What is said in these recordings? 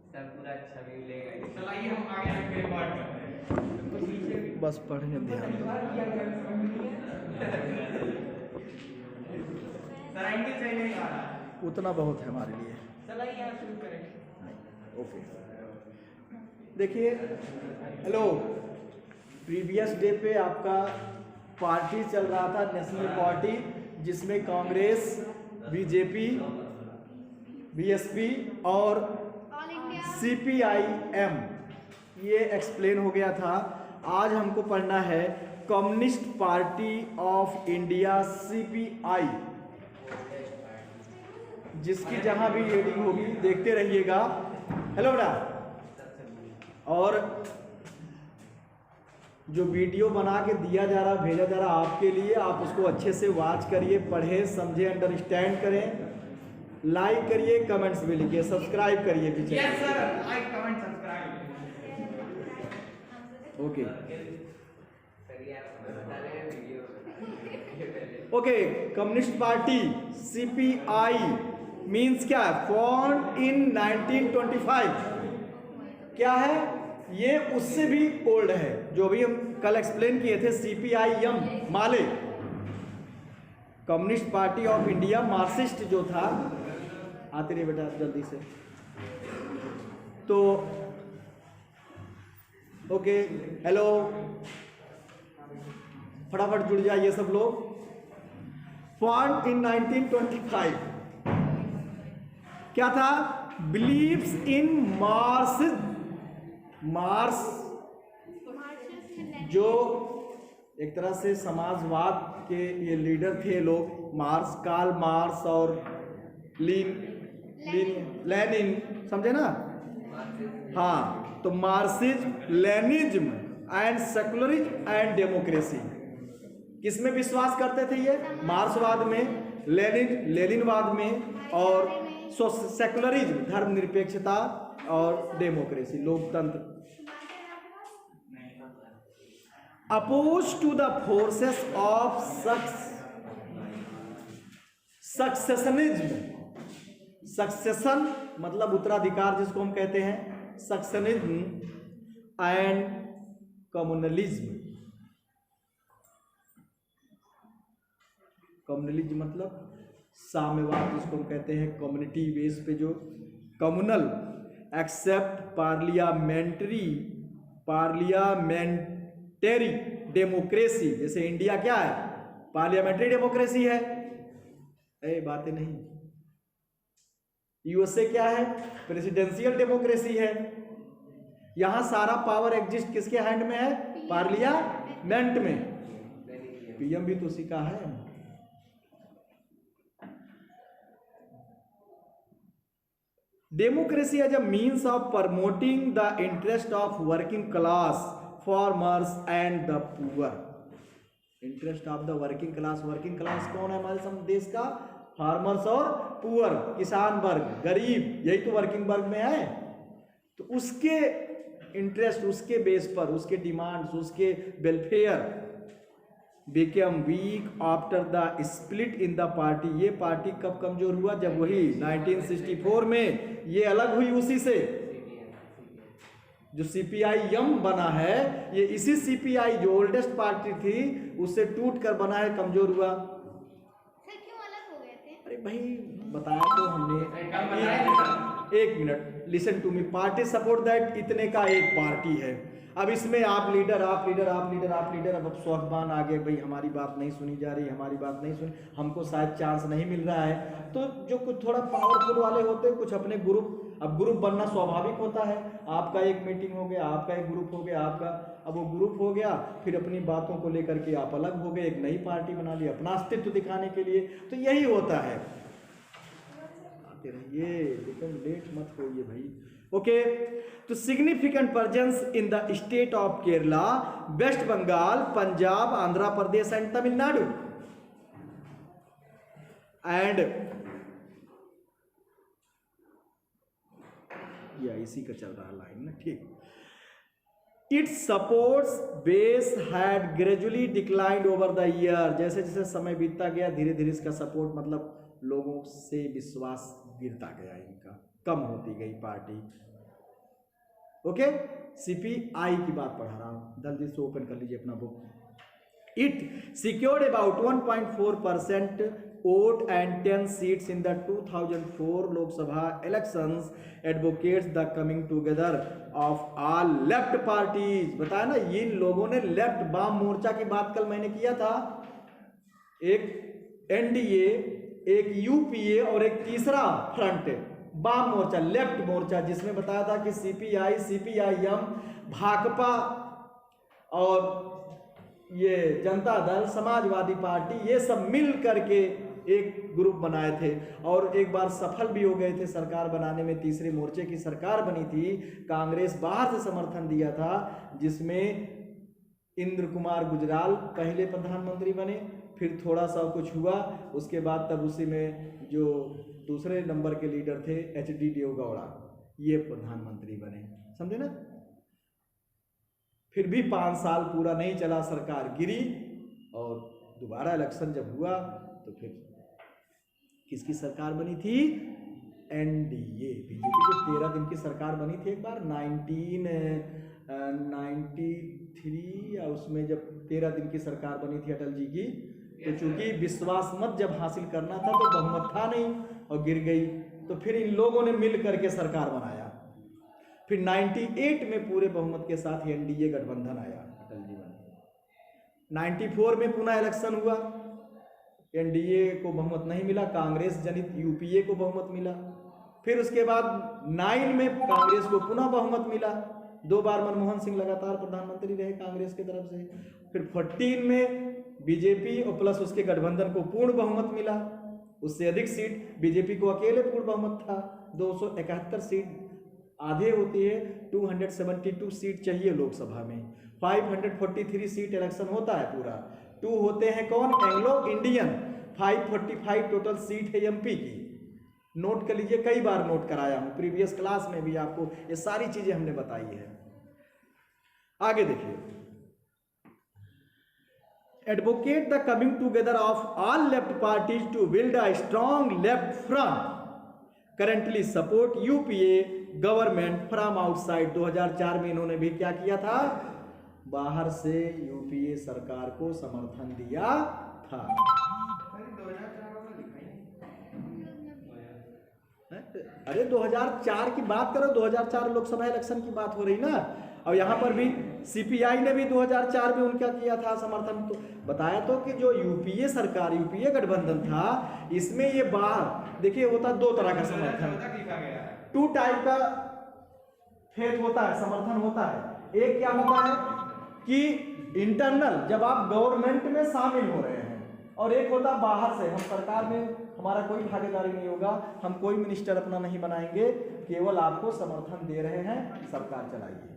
Sir पूरा अच्छा view लेगा। चलाइए हम आगे आगे रिकॉर्ड करते हैं। बस पढ़ने ध्यान दो। सर एंगल सही नहीं आ रहा है। उतना बहुत है हमारे लिए। चलाइए यहाँ शुरू करें। ओके, देखिए, हेलो, प्रीवियस डे पे आपका पार्टी चल रहा था, नेशनल पार्टी, जिसमें कांग्रेस, बीजेपी, बीएसपी और सीपीआईएम ये एक्सप्लेन हो गया था। आज हमको पढ़ना है communist party of India CPI, जिसकी जहां भी रीडिंग होगी देखते रहिएगा। हेलो बेटा, और जो वीडियो बना के दिया जा रहा, भेजा जा रहा आपके लिए, आप उसको अच्छे से वॉच करिए, पढ़ें, समझें, अंडरस्टैंड करें, लाइक करिए, कमेंट्स भी लिखिए, सब्सक्राइब करिए पीछे। Yes sir, like comment subscribe. Okay okay, communist party CPI means क्या है? Form in 1925। क्या है ये? उससे भी ओल्ड है, जो भी हम कल एक्सप्लेन किए थे। CPIM Male, communist party of India, Marxist जो था। आते रहिए बेटा जल्दी से। तो ओके, हेलो, फटाफट जुड़ जाइए सब लोग। फॉर्म इन 1925 क्या था? बिलीव्स इन मार्क्स, जो एक तरह से समाजवाद के ये लीडर थे लोग, मार्क्स, कार्ल मार्क्स और लेनिन, समझे ना? हाँ, तो Marxism, Leninism and secularism and democracy, किसमें विश्वास करते थे ये? मार्क्सवाद में, लेनिनवाद में, और सेकुलरिज्म, धर्मनिरपेक्षता, और डेमोक्रेसी, लोकतंत्र। Oppose to the forces of secessionism, secession मतलब उत्तराधिकार जिसको हम कहते हैं, सक्सेशनिज्म एंड कम्युनलिज्म। कम्युनलिज्म मतलब साम्यवाद जिसको हम कहते हैं, कम्युनिटी बेस पे जो कम्युनल, एक्सेप्ट पार्लियामेंटेरी डेमोक्रेसी। जैसे इंडिया क्या है? पार्लियामेंट्री डेमोक्रेसी है। बातें नहीं। यूएसए क्या है? प्रेसिडेंशियल डेमोक्रेसी है। यहां सारा पावर एग्जिस्ट किसके हैंड में है? पार्लियामेंट में। पीएम भी तो उसी का है। Democracy as a means of promoting the interest of working class, farmers and the poor. Interest of the working class, working class कौन है हमारे देश का? फार्मर्स और पुअर, किसान वर्ग, गरीब, यही तो वर्किंग वर्ग में है। तो उसके इंटरेस्ट, उसके बेस पर, उसके डिमांड्स, उसके welfare became week after the split in the party. ये पार्टी कब कमजोर हुआ? जब वही 1964 में ये अलग हुई उसी से। जो सीपीआईएम बना है, ये इसी सीपीआई जो ओल्डेस्ट पार्टी थी उससे टूट कर बना है, कमजोर हुआ। सर क्यों अलग हो गए थे? अरे भाई बताया तो हमने। एक minute, listen to me. Party support that, इतने का एक पार्टी है। अब इसमें आप लीडर, आप लीडर, आप लीडर, आप लीडर। अब स्वाभिमान आ गए, भाई हमारी बात नहीं सुनी जा रही, हमारी बात नहीं सुनी, हमको शायद चांस नहीं मिल रहा है। तो जो कुछ थोड़ा पावरफुल वाले होते हैं, कुछ अपने ग्रुप, अब ग्रुप बनना स्वाभाविक होता है। आपका एक मीटिंग हो गया, आपका एक ग्रुप हो गया, आपका, अब वो ग्रुप हो गया, फिर अपनी बातों को लेकर के आप अलग हो गए, एक नई पार्टी बना ली अपना अस्तित्व दिखाने के लिए। तो यही होता है। आते रहिए, लेकिन लेट मत होइए भाई। ओके, तो significant presence in the state of Kerala, West Bengal, Punjab, Andhra Pradesh and Tamil Nadu. And या इसी का चल रहा लाइन ना, ठीक। Its supports base had gradually declined over the year. जैसे जैसे समय बीतता गया, धीरे धीरे इसका सपोर्ट मतलब लोगों से विश्वास गिरता गया, इनका कम होती गई पार्टी। ओके, सीपीआई की बात पढ़ा रहा हूं, जल्दी से ओपन कर लीजिए अपना book. It secured about 1.4% vote and 10 seats in the 2004 Lok Sabha elections. Advocates the coming together of all left parties. बताया ना, ये लोगों ने लेफ्ट वाम मोर्चा की बात कल मैंने किया था। एक एनडीए, एक यूपीए और एक तीसरा फ्रंट वाम मोर्चा, लेफ्ट मोर्चा, जिसमें बताया था कि सीपीआई, सीपीआईएम, भाकपा और ये जनता दल, समाजवादी पार्टी, ये सब मिल करके एक ग्रुप बनाए थे और एक बार सफल भी हो गए थे सरकार बनाने में। तीसरे मोर्चे की सरकार बनी थी, कांग्रेस बाहर से समर्थन दिया था, जिसमें इंद्र कुमार गुजराल पहले प्रधानमंत्री बने, फिर थोड़ा सा कुछ हुआ, उसके बाद तब उसी में जो दूसरे नंबर के लीडर थे एचडी देवगौड़ा, ये प्रधानमंत्री बने, समझे ना। फिर भी 5 साल पूरा नहीं चला, सरकार गिरी और दोबारा इलेक्शन जब हुआ तो फिर किसकी सरकार बनी थी? एनडीए, बीजेपी की 13 दिन की सरकार बनी थी एक बार 1993 या उसमें, जब 13 दिन की सरकार बनी थी अटल जी की। तो चूंकि विश्वास मत जब हासिल करना था तो बहुमत था नहीं और गिर गई, तो फिर इन लोगों ने मिल करके सरकार बनाया। फिर 98 में पूरे बहुमत के साथ एनडीए गठबंधन आया, अटल जी बने। 94 में पुनः इलेक्शन हुआ, एनडीए को बहुमत नहीं मिला, कांग्रेस जनित यूपीए को बहुमत मिला। फिर उसके बाद 9 में कांग्रेस को पुनः बहुमत मिला, 2 बार मनमोहन सिंह लगातार प्रधानमंत्री रहे कांग्रेस की तरफ से। फिर 14 में बीजेपी और प्लस उसके गठबंधन को पूर्ण बहुमत मिला, उससे अधिक सीट, बीजेपी को अकेले पूर्ण बहुमत था, 271 सीट आधे होती है, 272 सीट चाहिए लोकसभा में, 543 सीट इलेक्शन होता है पूरा, 2 होते हैं कौन? Anglo Indian. 545 टोटल सीट है एमपी की। नोट कर लीजिए, कई बार नोट कराया हूं, प्रीवियस क्लास में भी आपको ये सारी चीजें हमने बताई है। आगे देखिए, advocate the coming together of all left parties to build a strong left front, currently support UPA government from outside. 2004 में इन्होंने भी क्या किया था? बाहर से यूपीए सरकार को समर्थन दिया था। अरे 2004 की बात करो, 2004 लोकसभा इलेक्शन की बात हो रही ना। और यहाँ पर भी सीपीआई ने भी 2004 में उनका किया था समर्थन। तो बताया तो कि जो यूपीए सरकार, यूपीए गठबंधन था, इसमें ये बाहर देखिए होता 2 तरह का समर्थन, 2 टाइप का फेथ होता है, समर्थन होता है। एक क्या होता है कि इंटरनल, जब आप गवर्नमेंट में शामिल हो रहे हैं, और एक होता बाहर से, हम सरकार में हमारा कोई भागीदारी नहीं होगा, हम कोई मिनिस्टर अपना नहीं बनाएंगे, केवल आपको समर्थन दे रहे हैं, सरकार चलाइए।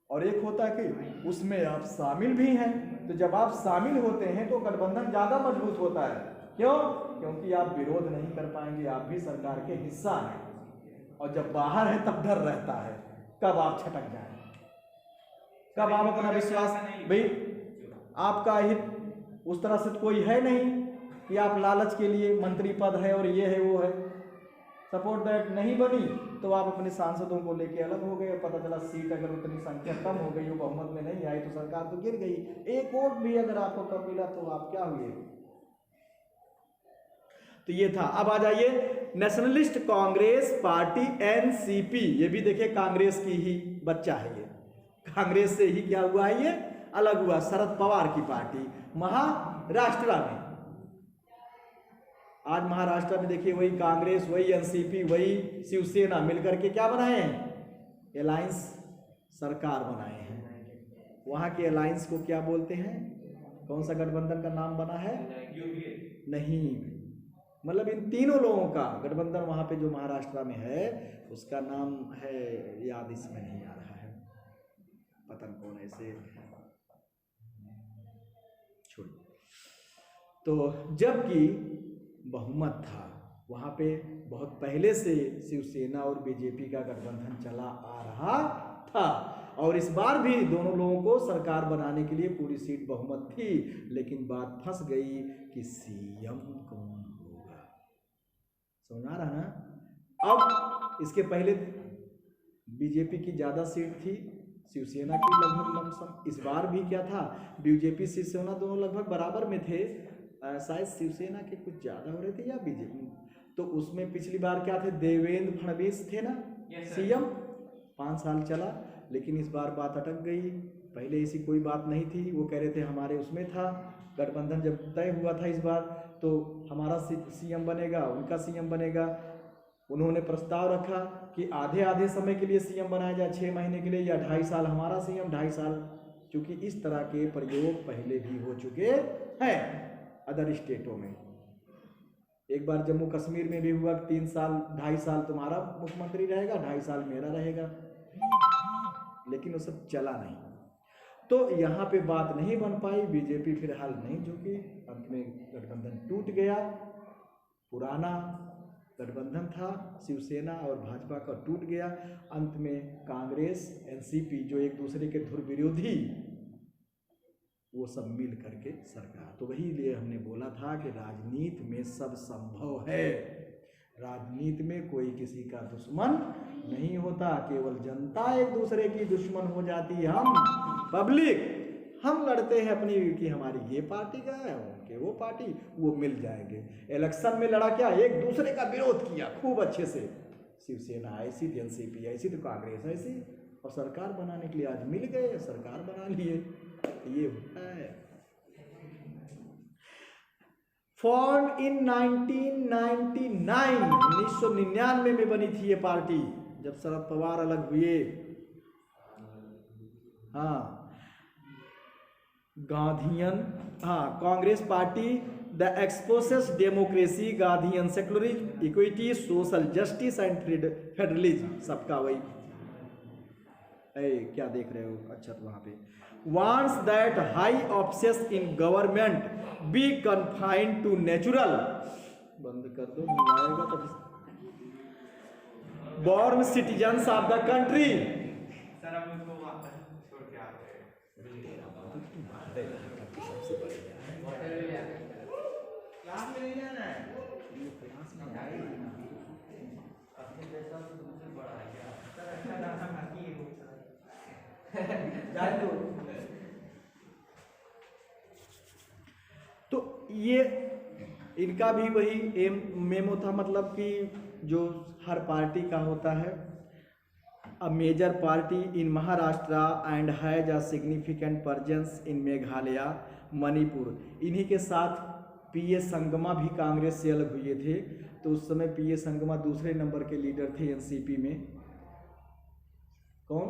और एक होता है कि उसमें आप शामिल भी हैं, तो जब आप शामिल होते हैं तो गठबंधन ज्यादा मजबूत होता है। क्यों? क्योंकि आप विरोध नहीं कर पाएंगे, आप भी सरकार के हिस्सा हैं। और जब बाहर है तब डर रहता है कब आप छटक जाएं, कब आप अपना विश्वास, भाई आपका हित उस तरह से कोई है नहीं कि आप लालच के लिए मंत्री पद है और ये है वो है, सपोर्ट दैट नहीं बनी तो आप अपने सांसदों को लेके अलग हो गए। पता चला सीट अगर उतनी संख्या कम हो गई, वो बहुमत में नहीं आई, तो सरकार तो गिर गई। एक वोट भी अगर आपको कम मिला तो आप क्या हुए? तो ये था। अब आ जाइए, नेशनलिस्ट कांग्रेस पार्टी एनसीपी, ये भी देखिए कांग्रेस की ही बच्चा है, ये कांग्रेस से ही क्या हुआ है, ये अलग हुआ। शरद पवार की पार्टी महाराष्ट्र में, आज महाराष्ट्र में देखिए वही कांग्रेस, वही एनसीपी, वही शिवसेना मिलकर के क्या बनाए हैं? अलायंस सरकार बनाए हैं। वहां के अलायंस को क्या बोलते हैं? कौन सा गठबंधन का नाम बना है? नहीं, मतलब इन तीनों लोगों का गठबंधन वहां पे जो महाराष्ट्र में है, उसका नाम है, याद इसमें नहीं आ रहा है, पता नहीं कौन ऐसे छोड़। तो जबकि बहुमत था वहां पे, बहुत पहले से शिवसेना और बीजेपी का गठबंधन चला आ रहा था, और इस बार भी दोनों लोगों को सरकार बनाने के लिए पूरी सीट बहुमत थी। लेकिन बात फंस गई कि सीएम कौन होगा। समझ आ रहा ना? अब इसके पहले बीजेपी की ज़्यादा सीट थी, शिवसेना की लगभग लमसम। इस बार भी क्या था, बीजेपी शिवसेना दोनों लगभग बराबर में थे, शायद शिवसेना के कुछ ज़्यादा हो रहे थे या बीजेपी। तो उसमें पिछली बार क्या थे, देवेंद्र फडणवीस थे ना सीएम, 5 साल चला, लेकिन इस बार बात अटक गई। पहले ऐसी कोई बात नहीं थी, वो कह रहे थे हमारे उसमें था, गठबंधन जब तय हुआ था इस बार तो हमारा सीएम बनेगा, उनका सीएम बनेगा। उन्होंने प्रस्ताव रखा कि आधे आधे समय के लिए सीएम बनाया जाए, 6 महीने के लिए, या 2.5 साल हमारा सीएम, 2.5 साल, क्योंकि इस तरह के प्रयोग पहले भी हो चुके हैं अदर स्टेटों में। एक बार जम्मू कश्मीर में भी हुआ कि 3 साल 2.5 साल तुम्हारा मुख्यमंत्री रहेगा, 2.5 साल मेरा रहेगा, लेकिन वो सब चला नहीं। तो यहाँ पे बात नहीं बन पाई, बीजेपी फिलहाल नहीं झुकी, अंत में गठबंधन टूट गया। पुराना गठबंधन था शिवसेना और भाजपा का, टूट गया। अंत में कांग्रेस एनसीपी जो एक दूसरे के धुर विरोधी, वो सब मिल करके सरकार। तो वही लिए हमने बोला था कि राजनीति में सब संभव है, राजनीति में कोई किसी का दुश्मन नहीं होता, केवल जनता एक दूसरे की दुश्मन हो जाती है। हम पब्लिक हम लड़ते हैं अपनी कि हमारी ये पार्टी का है, उनके वो पार्टी, वो मिल जाएंगे। इलेक्शन में लड़ा क्या, एक दूसरे का विरोध किया खूब अच्छे से, शिवसेना ऐसी थी, एनसीपी ऐसी थी, कांग्रेस ऐसी, और सरकार बनाने के लिए आज मिल गए, सरकार बना लिए। ये होता है। फॉर्म इन 1999, 1999 में बनी थी ये पार्टी, जब शरद पवार अलग हुए। हाँ, गांधीयन, हाँ, Congress party the espouses democracy, Gandhian secularism, equity, social justice and federalism, सबका वही। क्या देख रहे हो, अच्छा तो वहां पे wants that high offices in government be confined to natural, बंद कर दो, आएगा तो born citizens of the country। Sir हम उसको वापस छोड़ के आते हैं, सबसे बढ़िया क्लास में नहीं जाना है, क्लास में आएगा अपने जैसा तो दूसरे बड़ा है क्या सर, अच्छा गाना बाकी है जाए तो ये इनका भी वही एम मेमो था, मतलब कि जो हर पार्टी का होता है, a major party in Maharashtra and has a significant presence in Meghalaya, Manipur. इन्हीं के साथ पीए संगमा भी कांग्रेस से अलग हुए थे, तो उस समय पीए संगमा दूसरे नंबर के लीडर थे एनसीपी में। कौन?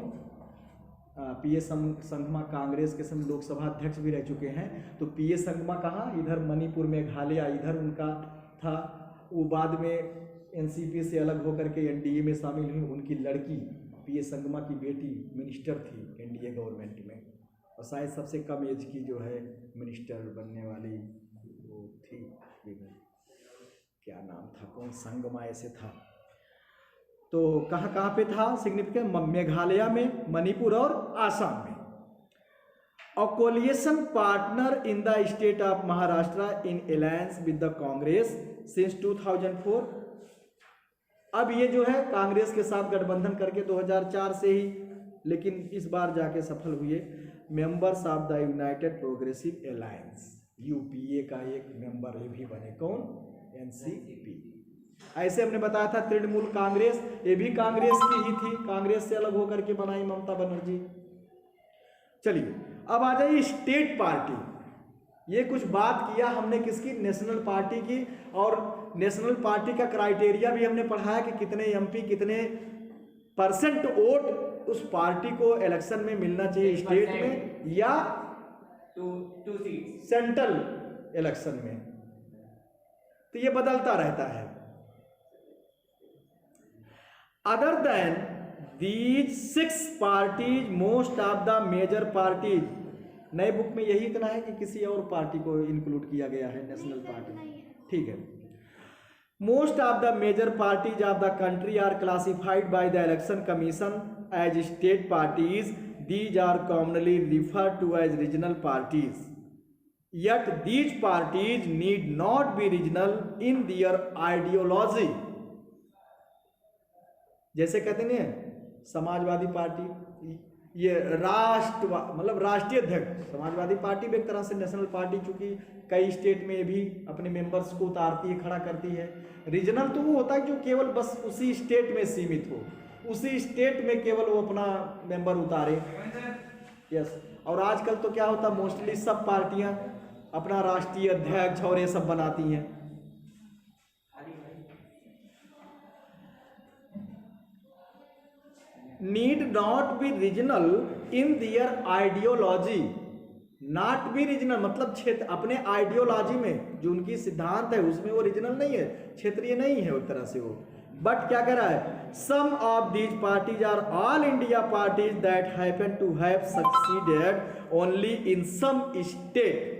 पीए संगमा कांग्रेस के समय लोकसभा अध्यक्ष भी रह चुके हैं। तो पीए संगमा कहाँ, इधर मणिपुर मेघालय, इधर उनका था। वो बाद में एनसीपी से अलग होकर के एनडीए में शामिल हुई। उनकी लड़की पीए संगमा की बेटी मिनिस्टर थी एनडीए गवर्नमेंट में, और शायद सबसे कम एज की जो है मिनिस्टर बनने वाली वो थी, क्या नाम था, कौन, संगमा ऐसे था। तो कहाँ पे था सिग्निफिकेंट, मेघालय में, मणिपुर और आसाम में। A coalition partner in the state of Maharashtra in alliance with the Congress since 2004। अब ये जो है कांग्रेस के साथ गठबंधन करके 2004 से ही, लेकिन इस बार जाके सफल हुए। Members of the United progressive alliance, UPA का एक मेंबर ये भी बने, कौन, एनसीपी। ऐसे हमने बताया था तृणमूल कांग्रेस, ये भी कांग्रेस की ही थी, कांग्रेस से अलग होकर के बनाई ममता बनर्जी। चलिए अब आ जाइए स्टेट पार्टी। ये कुछ बात किया हमने किसकी, नेशनल पार्टी की, और नेशनल पार्टी का क्राइटेरिया भी हमने पढ़ाया कि कितने एमपी, कितने % वोट उस पार्टी को इलेक्शन में मिलना चाहिए स्टेट में या 2 सीट्स सेंट्रल इलेक्शन में। तो ये बदलता रहता है। Other than these 6 parties, most of the major parties, नए बुक में यही इतना है कि किसी और पार्टी को इंक्लूड किया गया है, नेशनल पार्टी, ठीक है। Most of the major parties of the country are classified by the election commission as state parties. These are commonly referred to as regional parties. Yet these parties need not be regional in their ideology. जैसे कहते हैं Samajwadi party, ये मतलब राष्ट्रीय अध्यक्ष Samajwadi party भी एक तरह से नेशनल पार्टी, चूंकि कई स्टेट में भी अपने मेंबर्स को उतारती है, खड़ा करती है। रीजनल तो वो होता है जो केवल बस उसी स्टेट में सीमित हो, उसी स्टेट में केवल वो अपना मेंबर उतारे। यस, और आजकल तो क्या होता है, मोस्टली सब पार्टियां अपना राष्ट्रीय अध्यक्ष और ये सब बनाती हैं। Need not be regional in their ideology, not be regional मतलब क्षेत्र, अपने आइडियोलॉजी में जो उनकी सिद्धांत है उसमें वो रीजनल नहीं है, क्षेत्रीय नहीं है एक तरह से वो। बट क्या कह रहा है, some of these parties are all India parties that happen to have succeeded only in some state.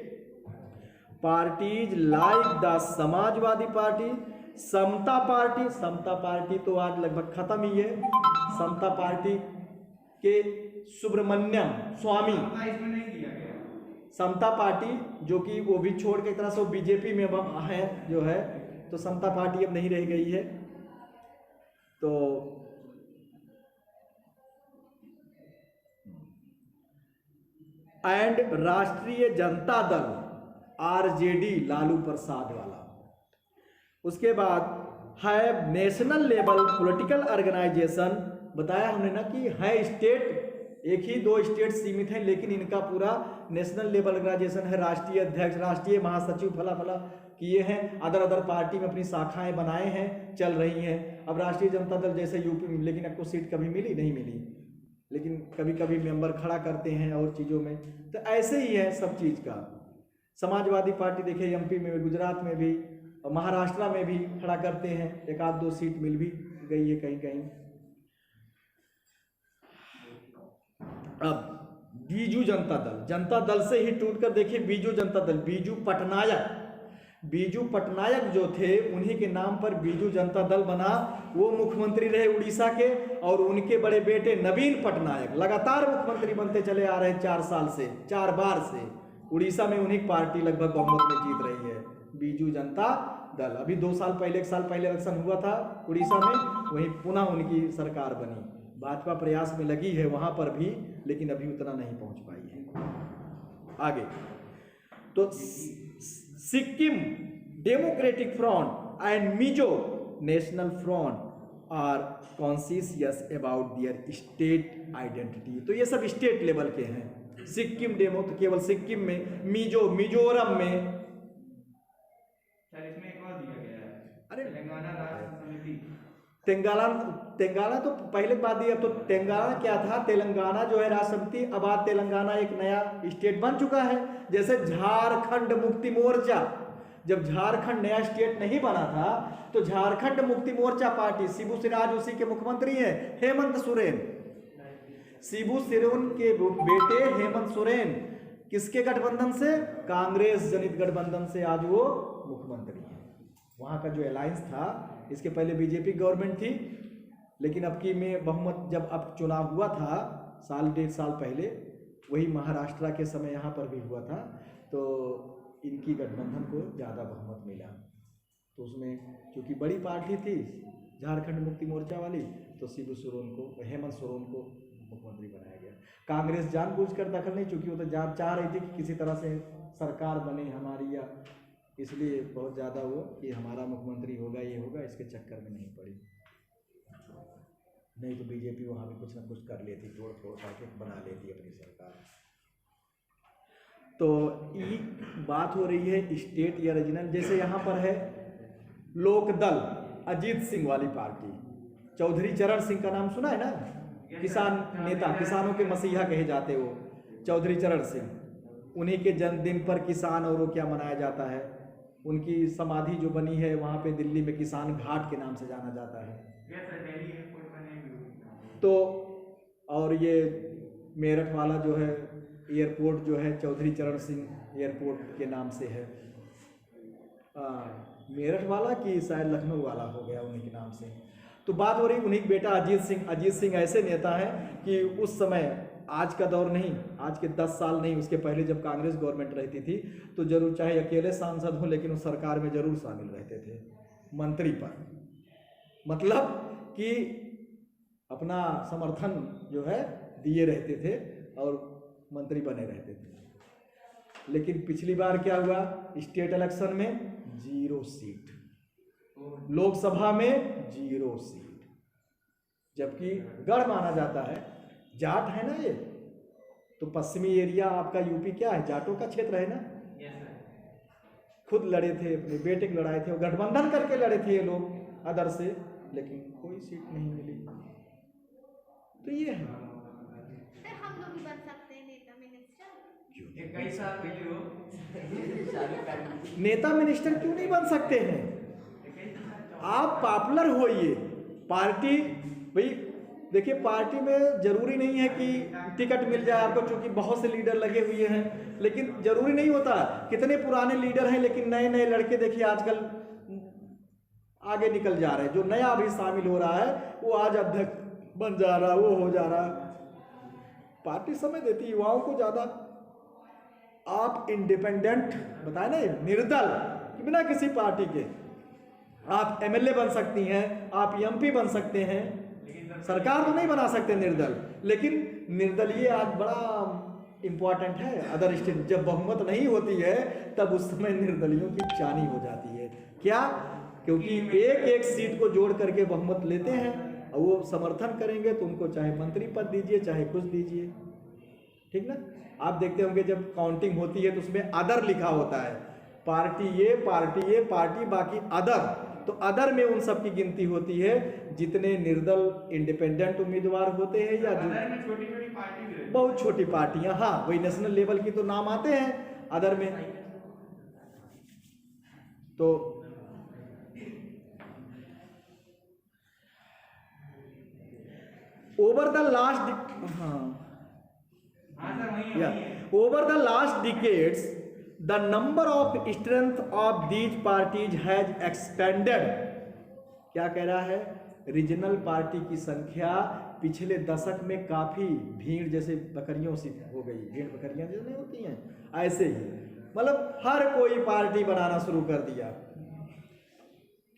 Parties like the Samajwadi party, Samata party, Samata party तो आज लगभग खत्म ही है, समता पार्टी के सुब्रमण्यम स्वामी, इसमें नहीं दिया गया समता पार्टी जो कि वो भी छोड़ के एक तरह से वो बीजेपी में है जो है, तो समता पार्टी अब नहीं रह गई है। तो एंड राष्ट्रीय जनता दल आरजेडी लालू प्रसाद वाला। उसके बाद है नेशनल लेवल पॉलिटिकल ऑर्गेनाइजेशन, बताया हमने ना कि है स्टेट, एक ही दो स्टेट सीमित हैं, लेकिन इनका पूरा नेशनल लेवल ऑर्गेनाइजेशन है। राष्ट्रीय अध्यक्ष, राष्ट्रीय महासचिव फला फला किए हैं, अदर अदर पार्टी में अपनी शाखाएं बनाए हैं, चल रही हैं। अब राष्ट्रीय जनता दल जैसे यूपी में, लेकिन आपको सीट कभी मिली नहीं मिली, लेकिन कभी कभी मेंबर खड़ा करते हैं और चीज़ों में, तो ऐसे ही है सब चीज़ का। समाजवादी पार्टी देखिए एमपी में भी, गुजरात में भी, महाराष्ट्र में भी खड़ा करते हैं, एक आध दो सीट मिल भी गई है कहीं कहीं। अब बीजू जनता दल, जनता दल से ही टूटकर देखिए बीजू जनता दल, बीजू पटनायक, बीजू पटनायक जो थे उन्हीं के नाम पर बीजू जनता दल बना। वो मुख्यमंत्री रहे उड़ीसा के, और उनके बड़े बेटे नवीन पटनायक लगातार मुख्यमंत्री बनते चले आ रहे हैं 4 साल से, 4 बार से। उड़ीसा में उन्हीं पार्टी लगभग बहुमत में जीत रही है, बीजू जनता दल। अभी 2 साल पहले, 1 साल पहले इलेक्शन हुआ था उड़ीसा में, वहीं पुनः उनकी सरकार बनी। भाजपा प्रयास में लगी है वहां पर भी, लेकिन अभी उतना नहीं पहुंच पाई है आगे। तो Sikkim democratic front and Mizo national front are conscious about their state identity. तो ये सब स्टेट लेवल के हैं। सिक्किम डेमो तो केवल सिक्किम में, मिजोरम में, सर इसमें एक और दिया गया है, अरे तेलंगाना राष्ट्र समिति। तेलंगाना तो पहले बात दी। अब तो तेलंगाना क्या था, तेलंगाना जो है राष्ट्र समिति, अब आज तेलंगाना एक नया स्टेट बन चुका है। जैसे झारखंड मुक्ति मोर्चा, जब झारखंड नया स्टेट नहीं बना था तो झारखंड मुक्ति मोर्चा पार्टी, शिबू सोरेन उसी के मुख्यमंत्री हैं, हेमंत सोरेन, शिबू सोरेन के बेटे हेमंत सोरेन, किसके गठबंधन से, कांग्रेस जनित गठबंधन से आज वो मुख्यमंत्री हैं। वहाँ का जो अलायंस था, इसके पहले बीजेपी गवर्नमेंट थी, लेकिन अब की में बहुमत जब अब चुनाव हुआ था साल 1.5 साल पहले, वही महाराष्ट्र के समय यहाँ पर भी हुआ था, तो इनकी गठबंधन को ज़्यादा बहुमत मिला। तो उसमें क्योंकि बड़ी पार्टी थी झारखंड मुक्ति मोर्चा वाली, तो शिबू सोरेन को, हेमंत सोरेन को मुख्यमंत्री बनाया गया। कांग्रेस जानबूझकर दखल नहीं, चूंकि वो तो चाह रही थी कि किसी तरह से सरकार बने हमारी, या इसलिए बहुत ज़्यादा वो कि हमारा मुख्यमंत्री होगा, ये होगा, इसके चक्कर में नहीं पड़ी। नहीं तो बीजेपी वहाँ भी कुछ ना कुछ कर लेती, तोड़ फोड़ करके बना लेती अपनी सरकार। तो ये बात हो रही है स्टेट या रीजनल। जैसे यहाँ पर है लोकदल, अजीत सिंह वाली पार्टी, चौधरी चरण सिंह का नाम सुना है ना, किसान नेता, किसानों के मसीहा कहे जाते वो चौधरी चरण सिंह। उन्हीं के जन्मदिन पर किसान और वो क्या मनाया जाता है, उनकी समाधि जो बनी है वहाँ पे दिल्ली में किसान घाट के नाम से जाना जाता है। तो और ये मेरठ वाला जो है एयरपोर्ट जो है चौधरी चरण सिंह एयरपोर्ट के नाम से है। मेरठ वाला कि शायद लखनऊ वाला हो गया उन्हीं के नाम से। तो बात हो रही उन्हीं के बेटा अजीत सिंह। अजीत सिंह ऐसे नेता हैं कि उस समय, आज का दौर नहीं, आज के 10 साल नहीं, उसके पहले जब कांग्रेस गवर्नमेंट रहती थी तो जरूर चाहे अकेले सांसद हो, लेकिन उस सरकार में जरूर शामिल रहते थे मंत्री पर। मतलब कि अपना समर्थन जो है दिए रहते थे और मंत्री बने रहते थे। लेकिन पिछली बार क्या हुआ, स्टेट इलेक्शन में 0 सीट, लोकसभा में 0 सीट, जबकि गढ़ माना जाता है, जाट है ना ये, तो पश्चिमी एरिया आपका यूपी क्या है, जाटों का क्षेत्र है ना। खुद लड़े थे, अपने बेटे को लड़ाए थे, और गठबंधन करके लड़े थे ये लोग अदर से, लेकिन कोई सीट नहीं मिली। तो ये है। सर हम लोग भी बन सकते हैं नेता मिनिस्टर? कई साल पहले हो नेता मिनिस्टर क्यों नहीं बन सकते हैं? आप पॉपुलर होइए, पार्टी भाई देखिए, पार्टी में जरूरी नहीं है कि टिकट मिल जाए आपको, क्योंकि बहुत से लीडर लगे हुए हैं, लेकिन जरूरी नहीं होता। कितने पुराने लीडर हैं, लेकिन नए नए लड़के देखिए आजकल आगे निकल जा रहे हैं। जो नया अभी शामिल हो रहा है वो आज अध्यक्ष बन जा रहा है, वो हो जा रहा है। पार्टी समय देती है युवाओं को ज्यादा। आप इंडिपेंडेंट बताए ना, निर्दल, बिना किसी पार्टी के आप एमएलए बन सकती हैं, आप एमपी बन सकते हैं, सरकार तो नहीं बना सकते निर्दल, लेकिन निर्दलीय आज बड़ा इंपॉर्टेंट है। अदर स्टेट जब बहुमत नहीं होती है तब उस समय निर्दलियों की चानी हो जाती है। क्या? क्योंकि एक एक सीट को जोड़ करके बहुमत लेते हैं और वो समर्थन करेंगे तो उनको चाहे मंत्री पद दीजिए चाहे कुछ दीजिए, ठीक ना। आप देखते होंगे जब काउंटिंग होती है तो उसमें अदर लिखा होता है, पार्टी ये पार्टी बाकी अदर, तो अदर में उन सब की गिनती होती है जितने निर्दल इंडिपेंडेंट उम्मीदवार होते हैं या जो छोटी छोटी पार्टी भी बहुत छोटी पार्टियां, हाँ वही नेशनल लेवल की तो नाम आते हैं अदर में। तो over the last over the last decades the number of strength of these parties has expanded। क्या कह रहा है? रीजनल पार्टी की संख्या पिछले दशक में काफी भीड़ जैसे बकरियों सी हो गई, भीड़ बकरियां जो नहीं होती हैं ऐसे ही, मतलब हर कोई पार्टी बनाना शुरू कर दिया।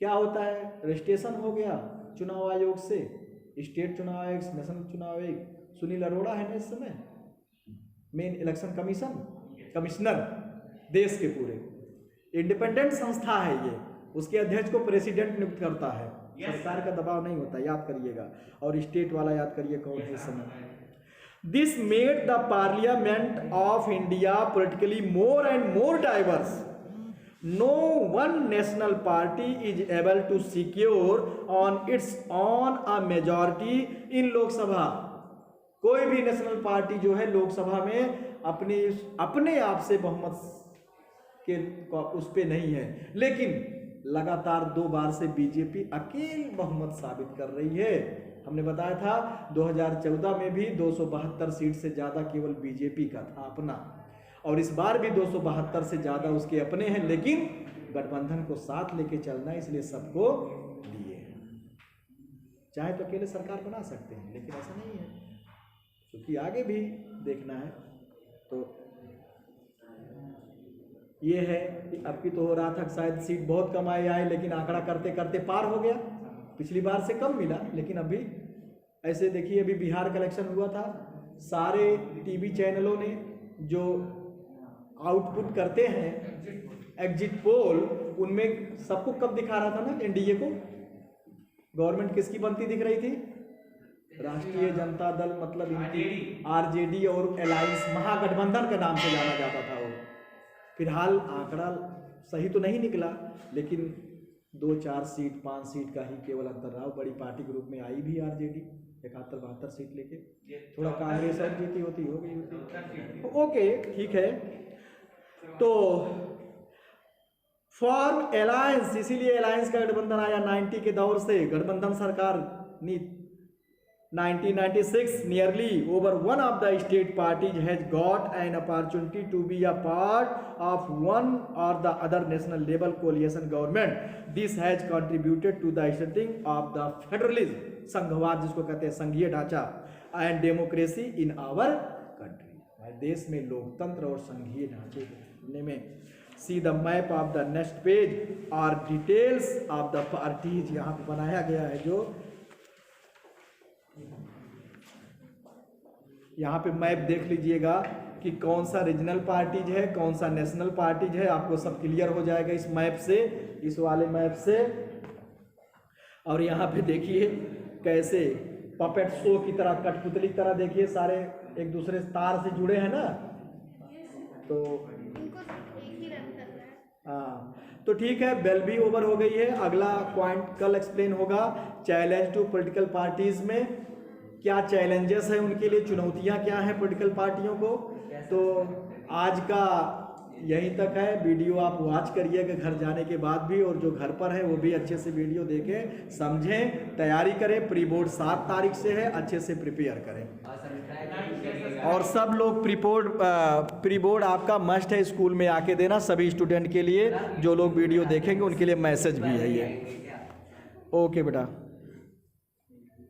क्या होता है? रजिस्ट्रेशन हो गया चुनाव आयोग से, स्टेट चुनाव आयोग, नेशनल चुनाव आयोग, सुनील अरोड़ा है ना इस समय मेन इलेक्शन कमिश्नर देश के पूरे, इंडिपेंडेंट संस्था है ये, उसके अध्यक्ष को प्रेसिडेंट नियुक्त करता है, सरकार का दबाव नहीं होता, याद करिएगा। और स्टेट वाला याद करिए कौन है इस समय। This made the parliament of India politically more and more diverse. No one national party is able to secure on its on a majority in Lok Sabha. कोई भी नेशनल पार्टी जो है लोकसभा में अपने आप से बहुमत के उस पे नहीं है, लेकिन लगातार 2 बार से बीजेपी अकेले बहुमत साबित कर रही है। हमने बताया था 2014 में भी 272 सीट से ज्यादा केवल बीजेपी का था अपना, और इस बार भी 272 से ज्यादा उसके अपने हैं, लेकिन गठबंधन को साथ लेके चलना है इसलिए सबको दिए। चाहे तो अकेले सरकार बना सकते हैं, लेकिन ऐसा नहीं है, क्योंकि आगे भी देखना है। तो ये है कि अब की तो हो रहा था शायद सीट बहुत कम आए, लेकिन आंकड़ा करते करते पार हो गया, पिछली बार से कम मिला, लेकिन अभी ऐसे देखिए अभी बिहार का इलेक्शन हुआ था, सारे टीवी चैनलों ने जो आउटपुट करते हैं एग्जिट पोल, उनमें सबको कब दिखा रहा था ना, एनडीए को गवर्नमेंट किसकी बनती दिख रही थी? राष्ट्रीय जनता दल, मतलब आरजेडी और अलायंस महागठबंधन के नाम से जाना जाता था वो। फिलहाल आंकड़ा सही तो नहीं निकला, लेकिन 2-4 सीट 5 सीट का ही केवल अंतर रहा। बड़ी पार्टी के रूप में आई भी आरजेडी 71-72 सीट लेके, थोड़ा कांग्रेस और जीती होती हो गई होती, ओके ठीक है। तो फॉर्म अलायंस, इसीलिए अलायंस का गठबंधन आया 90 के दौर से। गठबंधन सरकार 1996 nearly over one of the state parties has got an opportunity to be a part of one or the other national level coalition government. This has contributed to the strengthening of the federalism, संघवाद जिसको कहते हैं, संघीय ढांचा, and democracy in our country, हमारे देश में लोकतंत्र और संघीय ढांचे में। See the map of the next page or details of the parties, यहाँ पे बनाया गया है जो यहाँ पे मैप देख लीजिएगा कि कौन सा रीजनल पार्टीज है, कौन सा नेशनल पार्टीज है, आपको सब क्लियर हो जाएगा इस मैप से, इस वाले मैप से। और यहाँ पे देखिए कैसे पपेट शो की तरह, कठपुतली की तरह, देखिए सारे एक दूसरे तार से जुड़े हैं ना, तो इनको एक ही रन करना है। हाँ तो ठीक है, बेल भी ओवर हो गई है। अगला पॉइंट कल एक्सप्लेन होगा, चैलेंज टू पॉलिटिकल पार्टीज में क्या चैलेंजेस है, उनके लिए चुनौतियां क्या हैं पॉलिटिकल पार्टियों को। तो आज का यहीं तक है, वीडियो आप वॉच करिएगा घर जाने के बाद भी, और जो घर पर है वो भी अच्छे से वीडियो देखें, समझें, तैयारी करें। प्री बोर्ड 7 तारीख से है, अच्छे से प्रिपेयर करें। और सब लोग प्री बोर्ड आपका मस्ट है स्कूल में आके देना, सभी स्टूडेंट के लिए। जो लोग वीडियो देखेंगे उनके लिए मैसेज भी है ये। ओके बेटा।